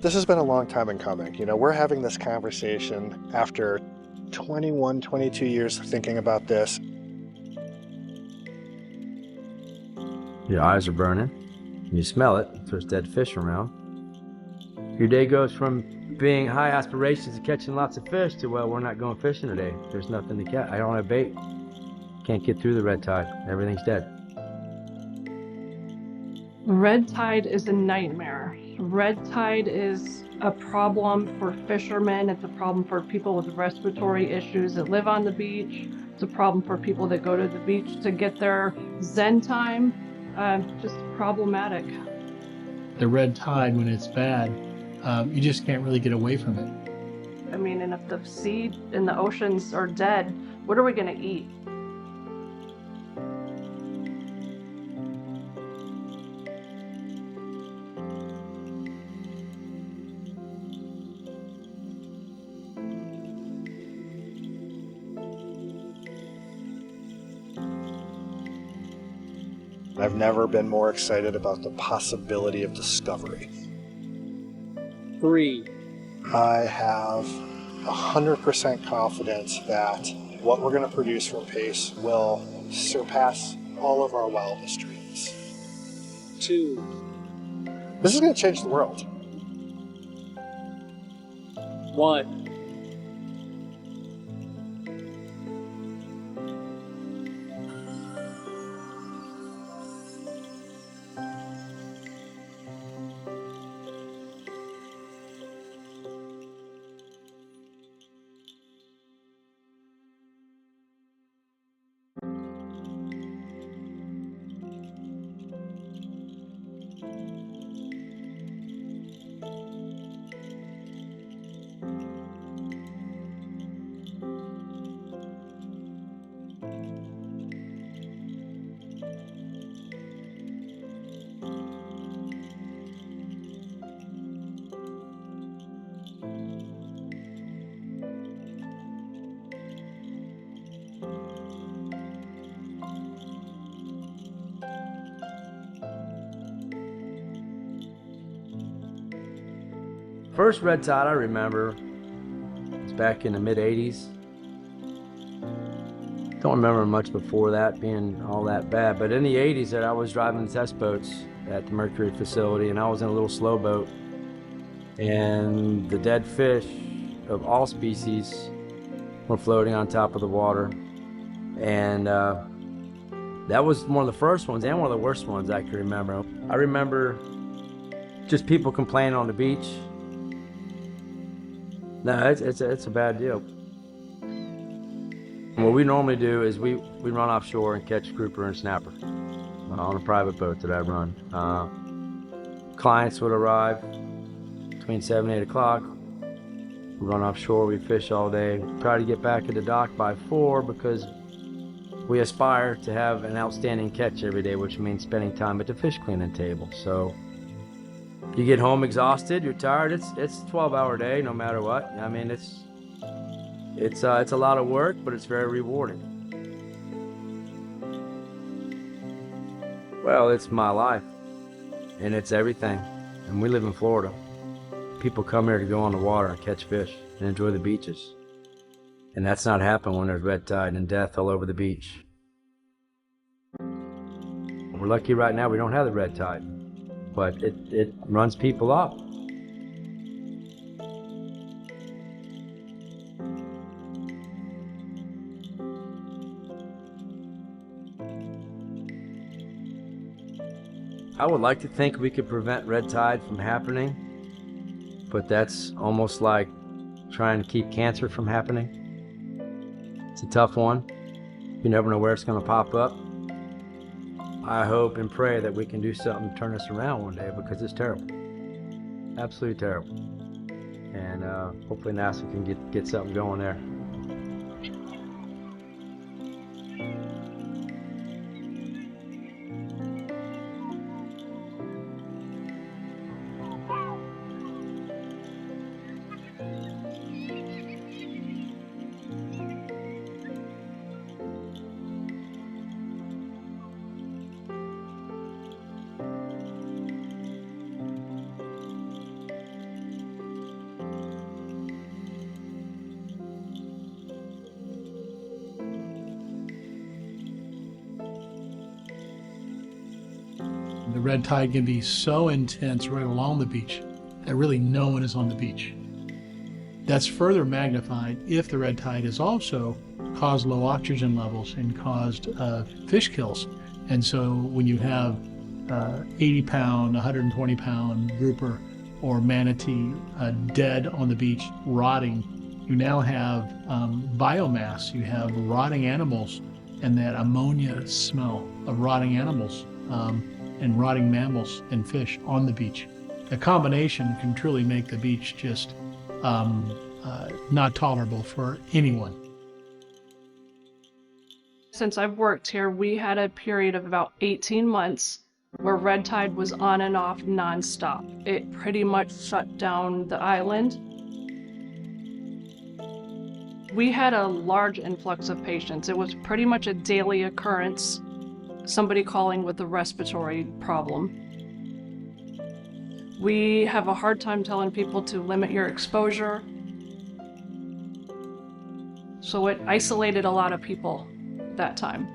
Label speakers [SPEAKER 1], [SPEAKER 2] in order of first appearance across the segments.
[SPEAKER 1] This has been a long time in coming. You know, we're having this conversation after 21, 22 years of thinking about this.
[SPEAKER 2] Your eyes are burning. You smell it. There's dead fish around. Your day goes from being high aspirations of catching lots of fish to, well, we're not going fishing today. There's nothing to catch. I don't have bait. Can't get through the red tide. Everything's dead.
[SPEAKER 3] Red tide is a nightmare. Red tide is a problem for fishermen. It's a problem for people with respiratory issues that live on the beach. It's a problem for people that go to the beach to get their Zen time. Just problematic.
[SPEAKER 4] The red tide, when it's bad, you just can't really get away from it.
[SPEAKER 3] I mean, and if the sea and the oceans are dead, what are we going to eat?
[SPEAKER 1] I've never been more excited about the possibility of discovery.
[SPEAKER 5] 3.
[SPEAKER 1] I have 100% confidence that what we're going to produce from Pace will surpass all of our wildest dreams.
[SPEAKER 5] 2.
[SPEAKER 1] This is going to change the world.
[SPEAKER 5] 1.
[SPEAKER 2] First red tide I remember was back in the mid-'80s. Don't remember much before that being all that bad, but in the 80s that I was driving test boats at the Mercury facility, and I was in a little slow boat, and the dead fish of all species were floating on top of the water, and that was one of the first ones and one of the worst ones I can remember. I remember just people complaining on the beach. No, it's a bad deal. What we normally do is we run offshore and catch grouper and snapper on a private boat that I run. Clients would arrive between 7 and 8 o'clock. We run offshore, we fish all day, try to get back at the dock by 4 because we aspire to have an outstanding catch every day, which means spending time at the fish cleaning table. So you get home exhausted, you're tired. It's a 12-hour day, no matter what. I mean, it's a lot of work, but it's very rewarding. Well, it's my life, and it's everything. And we live in Florida. People come here to go on the water and catch fish and enjoy the beaches. And that's not happening when there's red tide and death all over the beach. We're lucky right now we don't have the red tide, but it runs people up. I would like to think we could prevent red tide from happening, but that's almost like trying to keep cancer from happening. It's a tough one. You never know where it's going to pop up. I hope and pray that we can do something to turn us around one day, because it's terrible. Absolutely terrible. And hopefully NASA can get something going there.
[SPEAKER 4] The red tide can be so intense right along the beach that really no one is on the beach. That's further magnified if the red tide has also caused low oxygen levels and caused fish kills. And so when you have 80-pound, 120-pound grouper or manatee dead on the beach, rotting, you now have biomass. You have rotting animals and that ammonia smell of rotting animals and rotting mammals and fish on the beach. The combination can truly make the beach just not tolerable for anyone.
[SPEAKER 3] Since I've worked here, we had a period of about 18 months where red tide was on and off nonstop. It pretty much shut down the island. We had a large influx of patients. It was pretty much a daily occurrence, somebody calling with a respiratory problem. We have a hard time telling people to limit your exposure. So it isolated a lot of people that time.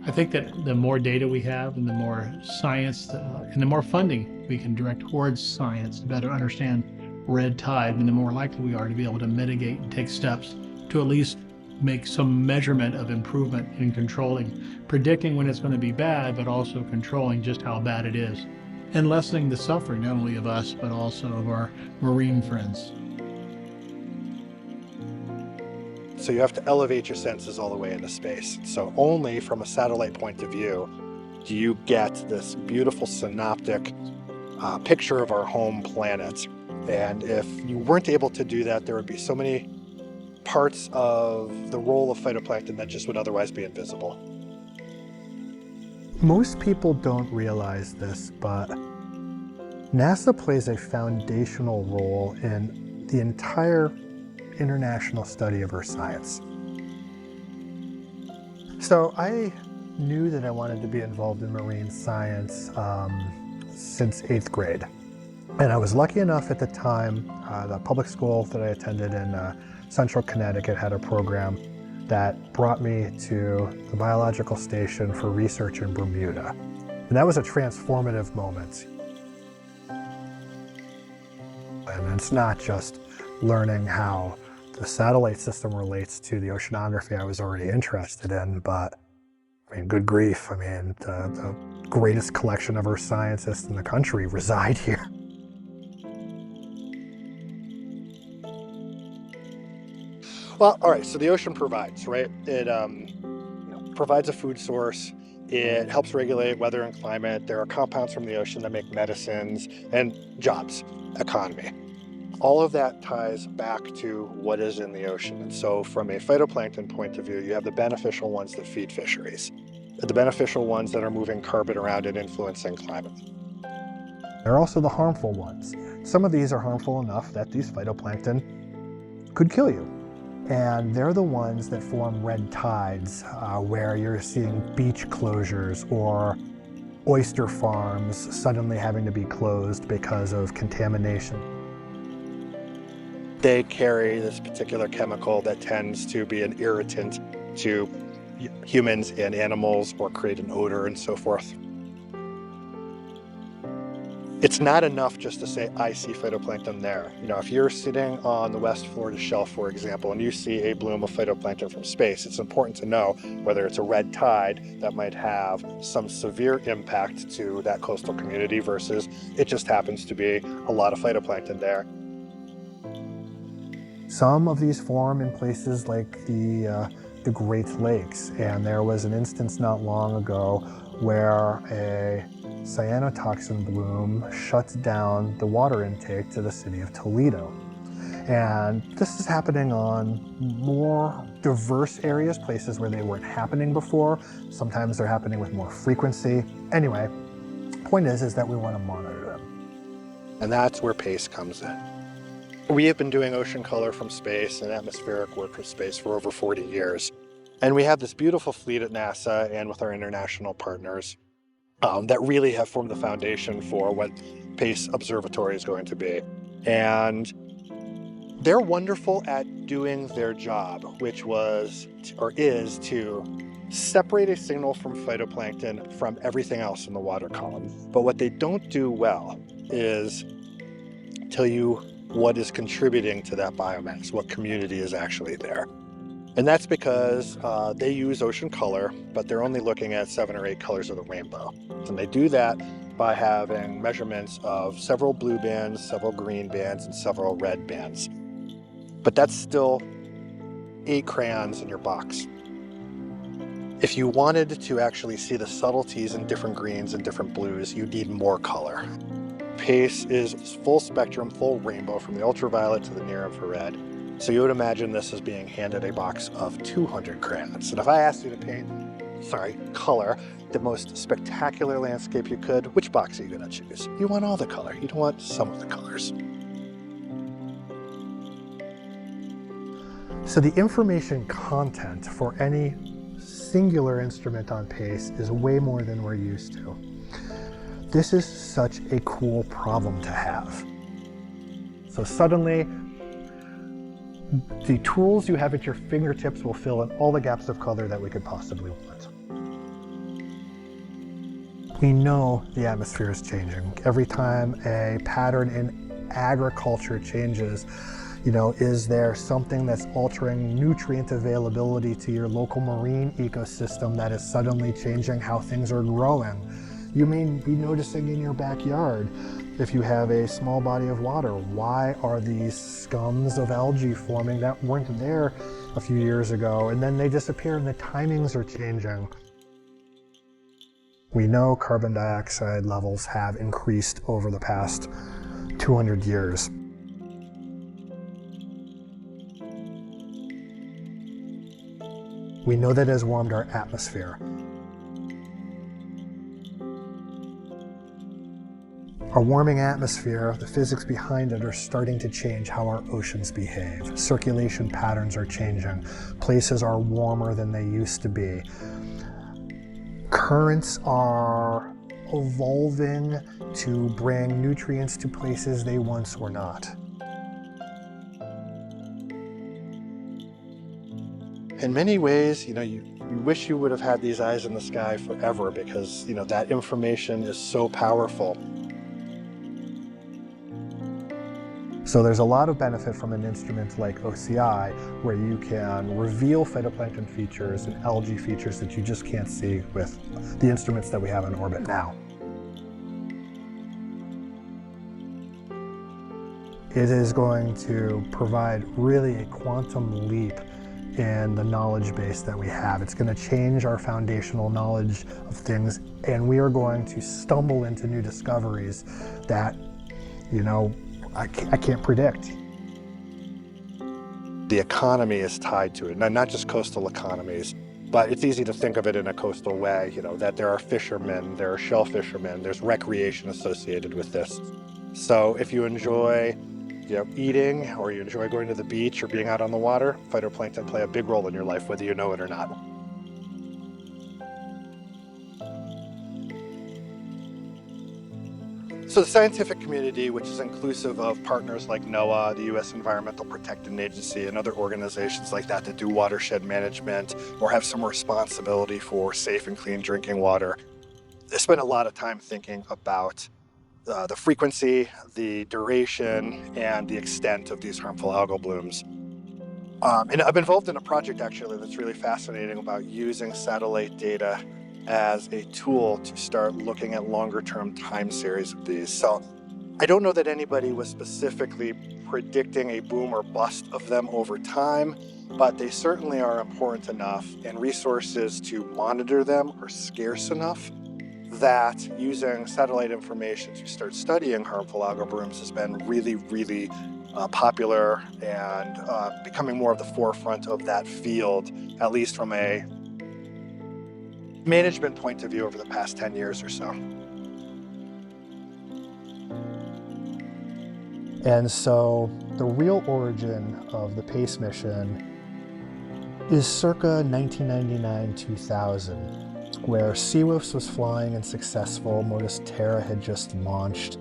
[SPEAKER 4] I think that the more data we have and the more science and the more funding we can direct towards science to better understand red tide, and the more likely we are to be able to mitigate and take steps to at least make some measurement of improvement in controlling, predicting when it's going to be bad, but also controlling just how bad it is, and lessening the suffering not only of us, but also of our marine friends.
[SPEAKER 1] So you have to elevate your senses all the way into space. So only from a satellite point of view do you get this beautiful synoptic picture of our home planet. And if you weren't able to do that, there would be so many parts of the role of phytoplankton that just would otherwise be invisible. Most people don't realize this, but NASA plays a foundational role in the entire international study of Earth science. So I knew that I wanted to be involved in marine science since 8th grade. And I was lucky enough at the time, the public school that I attended in Central Connecticut had a program that brought me to the biological station for research in Bermuda. And that was a transformative moment. And it's not just learning how the satellite system relates to the oceanography I was already interested in, but I mean, good grief, I mean, the greatest collection of Earth scientists in the country reside here. Well, all right, so the ocean provides, right? It provides a food source. It helps regulate weather and climate. There are compounds from the ocean that make medicines and jobs, economy. All of that ties back to what is in the ocean. And so from a phytoplankton point of view, you have the beneficial ones that feed fisheries, the beneficial ones that are moving carbon around and influencing climate. There are also the harmful ones. Some of these are harmful enough that these phytoplankton could kill you. And they're the ones that form red tides, where you're seeing beach closures or oyster farms suddenly having to be closed because of contamination. They carry this particular chemical that tends to be an irritant to humans and animals or create an odor and so forth. It's not enough just to say, I see phytoplankton there. You know, if you're sitting on the West Florida shelf, for example, and you see a bloom of phytoplankton from space, it's important to know whether it's a red tide that might have some severe impact to that coastal community versus it just happens to be a lot of phytoplankton there. Some of these form in places like the Great Lakes, and there was an instance not long ago where a cyanotoxin bloom shuts down the water intake to the city of Toledo. And this is happening on more diverse areas, places where they weren't happening before. Sometimes they're happening with more frequency. Anyway, point is that we want to monitor them. And that's where PACE comes in. We have been doing ocean color from space and atmospheric work from space for over 40 years. And we have this beautiful fleet at NASA and with our international partners that really have formed the foundation for what PACE Observatory is going to be. And they're wonderful at doing their job, which was, or is, to separate a signal from phytoplankton from everything else in the water column. But what they don't do well is tell you what is contributing to that biomass, what community is actually there. And that's because they use ocean color, but they're only looking at 7 or 8 colors of the rainbow. And they do that by having measurements of several blue bands, several green bands, and several red bands. But that's still 8 crayons in your box. If you wanted to actually see the subtleties in different greens and different blues, you need more color. PACE is full spectrum, full rainbow from the ultraviolet to the near infrared. So you would imagine this as being handed a box of 200 crayons. And if I asked you to paint, color the most spectacular landscape you could, which box are you going to choose? You want all the color. You don't want some of the colors. So the information content for any singular instrument on PACE is way more than we're used to. This is such a cool problem to have. So suddenly, the tools you have at your fingertips will fill in all the gaps of color that we could possibly want. We know the atmosphere is changing. Every time a pattern in agriculture changes, is there something that's altering nutrient availability to your local marine ecosystem that is suddenly changing how things are growing? You may be noticing in your backyard, if you have a small body of water, why are these scums of algae forming that weren't there a few years ago, and then they disappear and the timings are changing? We know carbon dioxide levels have increased over the past 200 years. We know that it has warmed our atmosphere. Our warming atmosphere, the physics behind it, are starting to change how our oceans behave. Circulation patterns are changing. Places are warmer than they used to be. Currents are evolving to bring nutrients to places they once were not. In many ways, you wish you would have had these eyes in the sky forever because, that information is so powerful. So there's a lot of benefit from an instrument like OCI where you can reveal phytoplankton features and algae features that you just can't see with the instruments that we have in orbit now. It is going to provide really a quantum leap in the knowledge base that we have. It's going to change our foundational knowledge of things, and we are going to stumble into new discoveries that, I can't predict. The economy is tied to it, not just coastal economies, but it's easy to think of it in a coastal way, that there are fishermen, there are shell fishermen, there's recreation associated with this. So if you enjoy eating, or you enjoy going to the beach or being out on the water, phytoplankton play a big role in your life, whether you know it or not. So the scientific community, which is inclusive of partners like NOAA, the U.S. Environmental Protection Agency, and other organizations like that do watershed management or have some responsibility for safe and clean drinking water, they spend a lot of time thinking about the frequency, the duration, and the extent of these harmful algal blooms. And I'm involved in a project actually that's really fascinating about using satellite data as a tool to start looking at longer term time series of these. So I don't know that anybody was specifically predicting a boom or bust of them over time, but they certainly are important enough, and resources to monitor them are scarce enough that using satellite information to start studying harmful algal blooms has been really, really popular and becoming more of the forefront of that field, at least from a management point of view over the past 10 years or so. And so the real origin of the PACE mission is circa 1999-2000, where Seawolves was flying and successful. Modus Terra had just launched.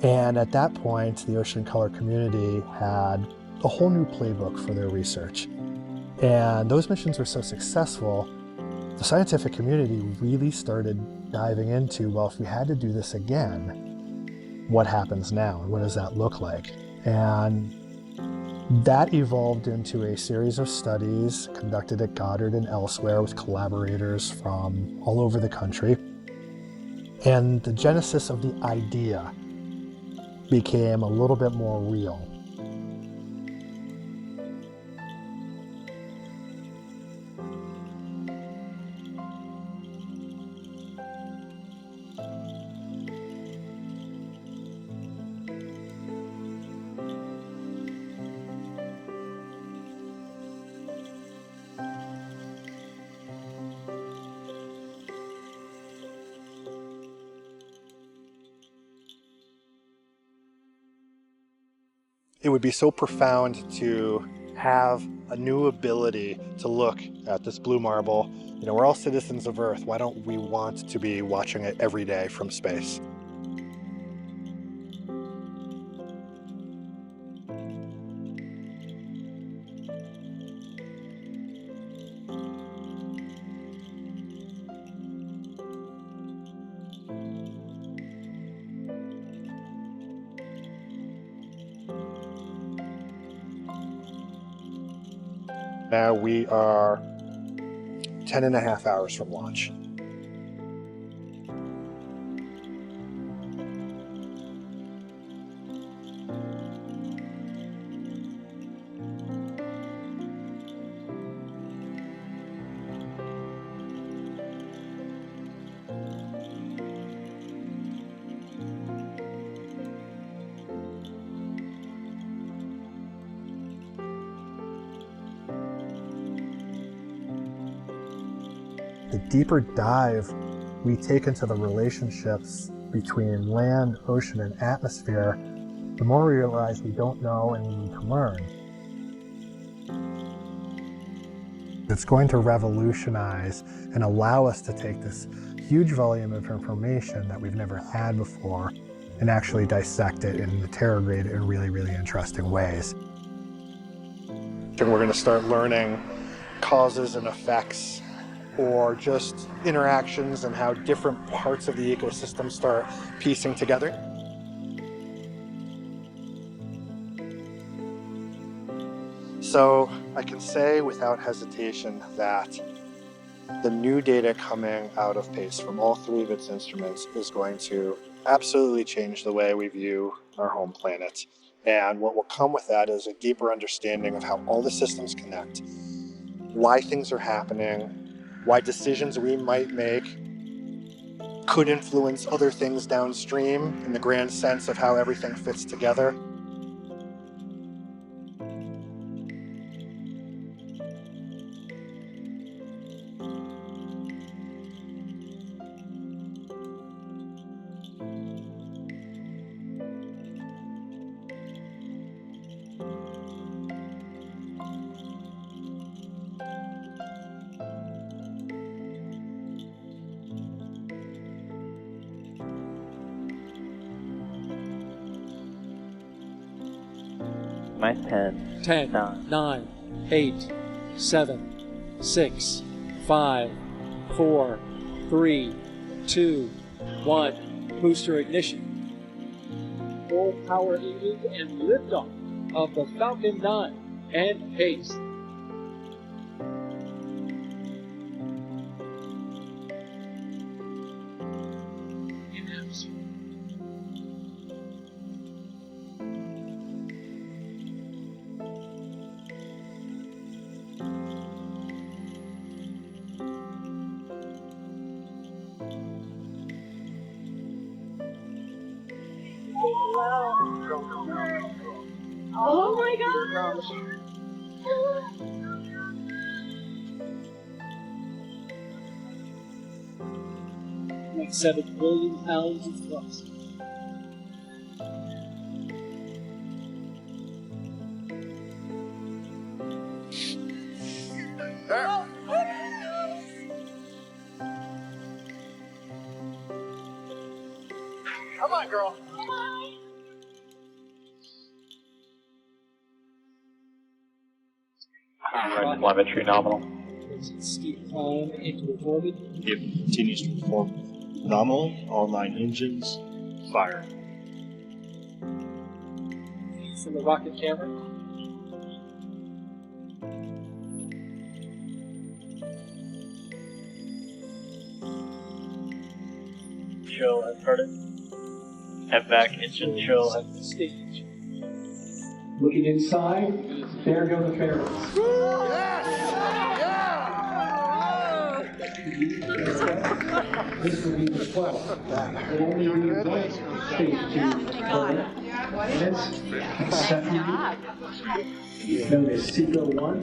[SPEAKER 1] And at that point, the ocean color community had a whole new playbook for their research. And those missions were so successful the scientific community really started diving into, well, if we had to do this again, what happens now and what does that look like? And that evolved into a series of studies conducted at Goddard and elsewhere with collaborators from all over the country. And the genesis of the idea became a little bit more real. It would be so profound to have a new ability to look at this blue marble. You know, we're all citizens of Earth. Why don't we want to be watching it every day from space? Now we are 10 and a half hours from launch. The deeper dive we take into the relationships between land, ocean, and atmosphere, the more we realize we don't know and we need to learn. It's going to revolutionize and allow us to take this huge volume of information that we've never had before and actually dissect it and interrogate it in really, really interesting ways. And we're going to start learning causes and effects, or just interactions and how different parts of the ecosystem start piecing together. So I can say without hesitation that the new data coming out of PACE from all three of its instruments is going to absolutely change the way we view our home planet. And what will come with that is a deeper understanding of how all the systems connect, why things are happening, why decisions we might make could influence other things downstream in the grand sense of how everything fits together.
[SPEAKER 6] My 10.
[SPEAKER 5] 10,
[SPEAKER 6] No.
[SPEAKER 5] 9, 8, 7, 6, 5, 4, 3, 2, 1. Booster ignition. Full power engine and liftoff of the Falcon 9 and PACE. In atmosphere.
[SPEAKER 3] Oh my gosh!
[SPEAKER 5] 7 billion pounds of thrust.
[SPEAKER 1] Come on, girl.
[SPEAKER 6] Telemetry nominal.
[SPEAKER 5] Does it steep climb into orbit?
[SPEAKER 7] It continues to perform nominally. All 9 engines fire.
[SPEAKER 5] View from the rocket camera.
[SPEAKER 6] Show has started. Head back, engine show has
[SPEAKER 5] Set the stage. Looking inside, there go the ferrets. This will be the 12th. It only needs one stage 2 orbit. Minutes. Second. Then the Seco 1.